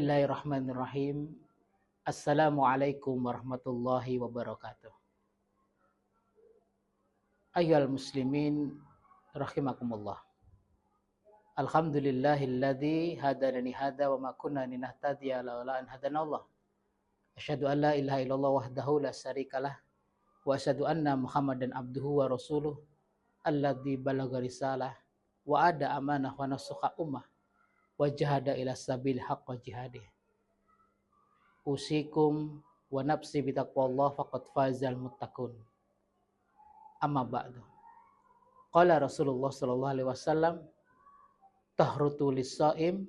Bismillahirrahmanirrahim. Assalamualaikum warahmatullahi wabarakatuh. Ayyuhal muslimin rahimakumullah. Alhamdulillahilladzi hadana hada wa ma kunna linahtadiya laula an hadanallah. Asyhadu an la ilaha illallah wahdahu la syarikalah wa asyhadu anna Muhammadan abduhu wa rasuluh alladzi balagha risalah wa ada amanah wa nasakha ummah wa jahada ila sabil haqqa jihadih. Usikum wa nafsi bitaqwallah faqad fazal muttaqun. Amma ba'du. Qala Rasulullah sallallahu alaihi wasallam tahrutu lis-shaim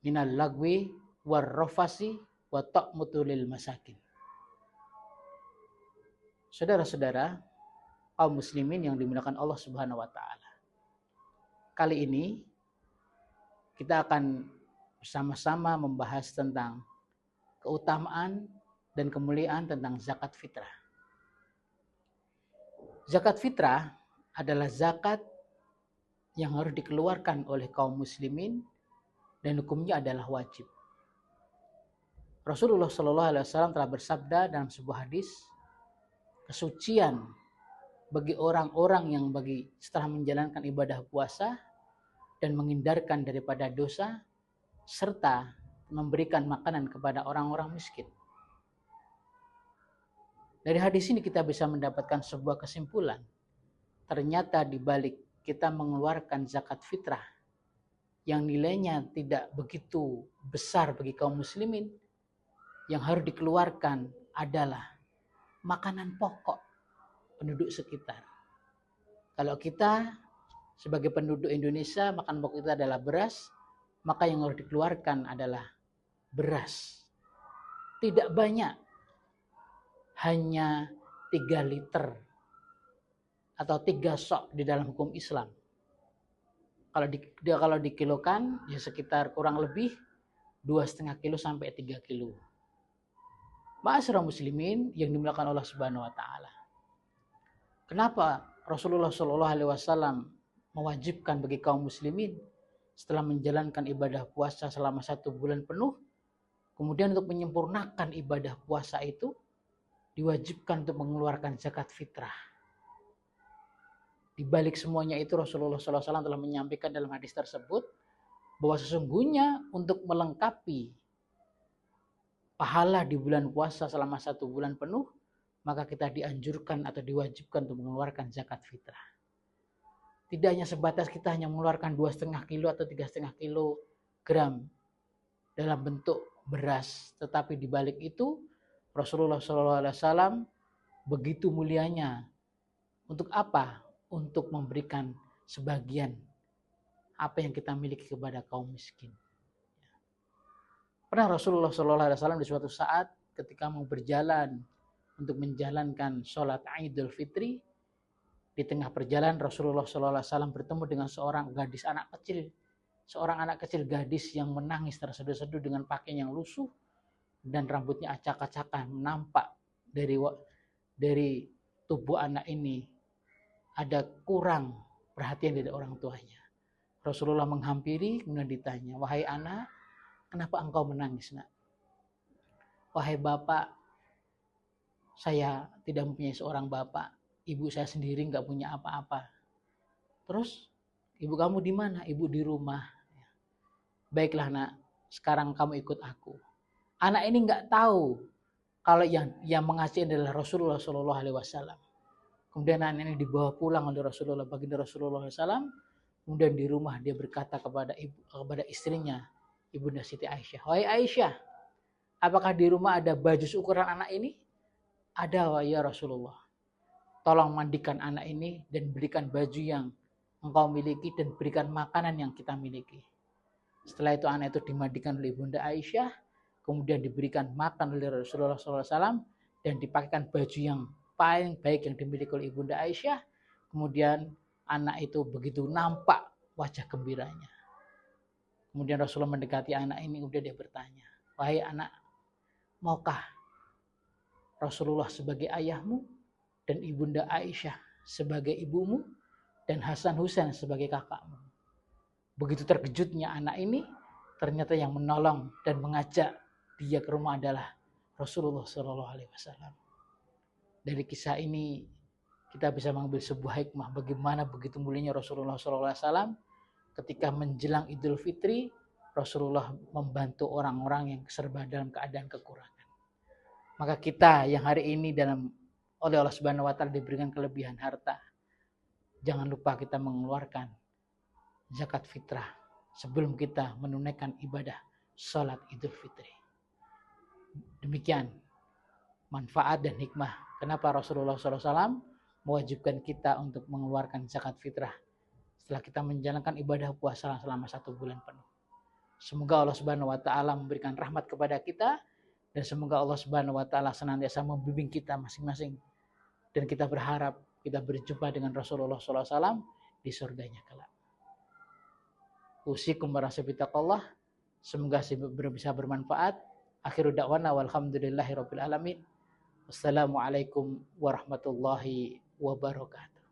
minal lagwi war rafasi wa ta'mutu lil masakin. Saudara-saudara kaum muslimin yang dimuliakan Allah Subhanahu wa taala. Kali ini kita akan bersama-sama membahas tentang keutamaan dan kemuliaan tentang zakat fitrah. Zakat fitrah adalah zakat yang harus dikeluarkan oleh kaum muslimin dan hukumnya adalah wajib. Rasulullah SAW telah bersabda dalam sebuah hadis, kesucian bagi orang-orang yang setelah menjalankan ibadah puasa dan menghindarkan daripada dosa, serta memberikan makanan kepada orang-orang miskin. Dari hadis ini kita bisa mendapatkan sebuah kesimpulan. Ternyata di balik kita mengeluarkan zakat fitrah yang nilainya tidak begitu besar bagi kaum muslimin, yang harus dikeluarkan adalah makanan pokok penduduk sekitar. Kalau kita sebagai penduduk Indonesia, makan pokok kita adalah beras, maka yang harus dikeluarkan adalah beras. Tidak banyak, hanya 3 liter atau 3 sok di dalam hukum Islam. Kalau dikilokan ya sekitar kurang lebih 2,5 kilo sampai 3 kilo. Ma'asyiral muslimin yang dimuliakan Allah Subhanahu wa taala. Kenapa Rasulullah SAW mewajibkan bagi kaum muslimin setelah menjalankan ibadah puasa selama 1 bulan penuh, kemudian untuk menyempurnakan ibadah puasa itu diwajibkan untuk mengeluarkan zakat fitrah. Di balik semuanya itu Rasulullah SAW telah menyampaikan dalam hadis tersebut bahwa sesungguhnya untuk melengkapi pahala di bulan puasa selama 1 bulan penuh, maka kita dianjurkan atau diwajibkan untuk mengeluarkan zakat fitrah. Tidak hanya sebatas kita hanya mengeluarkan 2,5 kilo atau 3,5 kilogram dalam bentuk beras, tetapi di balik itu Rasulullah SAW begitu mulianya. Untuk apa? Untuk memberikan sebagian apa yang kita miliki kepada kaum miskin. Pernah Rasulullah SAW di suatu saat ketika mau berjalan untuk menjalankan sholat Idul Fitri, di tengah perjalanan Rasulullah SAW bertemu dengan seorang anak kecil gadis yang menangis terseduh-seduh dengan pakaian yang lusuh dan rambutnya acak-acakan. Nampak dari tubuh anak ini ada kurang perhatian dari orang tuanya. Rasulullah menghampiri kemudian ditanya, "Wahai anak, kenapa engkau menangis, nak?" "Wahai bapak, saya tidak mempunyai seorang bapak. Ibu saya sendiri nggak punya apa-apa." "Terus ibu kamu di mana?" "Ibu di rumah." "Baiklah nak, sekarang kamu ikut aku." Anak ini nggak tahu kalau yang mengasih adalah Rasulullah SAW. Kemudian anak ini dibawa pulang oleh baginda Rasulullah SAW. Kemudian di rumah dia berkata kepada istrinya, Ibunda Siti Aisyah, "Wahai Aisyah, apakah di rumah ada baju ukuran anak ini?" "Ada ya Rasulullah." "Tolong mandikan anak ini dan berikan baju yang engkau miliki dan berikan makanan yang kita miliki." Setelah itu anak itu dimandikan oleh Ibunda Aisyah, kemudian diberikan makan oleh Rasulullah SAW dan dipakaikan baju yang paling baik yang dimiliki oleh Ibunda Aisyah. Kemudian anak itu begitu nampak wajah gembiranya. Kemudian Rasulullah mendekati anak ini, kemudian dia bertanya, "Wahai anak, maukah Rasulullah sebagai ayahmu dan Ibunda Aisyah sebagai ibumu dan Hasan Husain sebagai kakakmu?" Begitu terkejutnya anak ini, ternyata yang menolong dan mengajak dia ke rumah adalah Rasulullah SAW. Dari kisah ini kita bisa mengambil sebuah hikmah bagaimana begitu mulianya Rasulullah SAW ketika menjelang Idul Fitri. Rasulullah membantu orang-orang yang serba dalam keadaan kekurangan. Maka kita yang hari ini oleh Allah Subhanahu wa taala diberikan kelebihan harta, jangan lupa kita mengeluarkan zakat fitrah sebelum kita menunaikan ibadah salat Idul Fitri. Demikian manfaat dan hikmah kenapa Rasulullah SAW mewajibkan kita untuk mengeluarkan zakat fitrah setelah kita menjalankan ibadah puasa selama 1 bulan penuh. Semoga Allah Subhanahu wa taala memberikan rahmat kepada kita dan semoga Allah Subhanahu wa taala senantiasa membimbing kita masing-masing dan kita berharap kita berjumpa dengan Rasulullah SAW di surganya kelak. Usikum warahmatullahi. Semoga bisa bermanfaat. Akhiru da'wana walhamdulillahi rabbil alamin. Wassalamualaikum warahmatullahi wabarakatuh.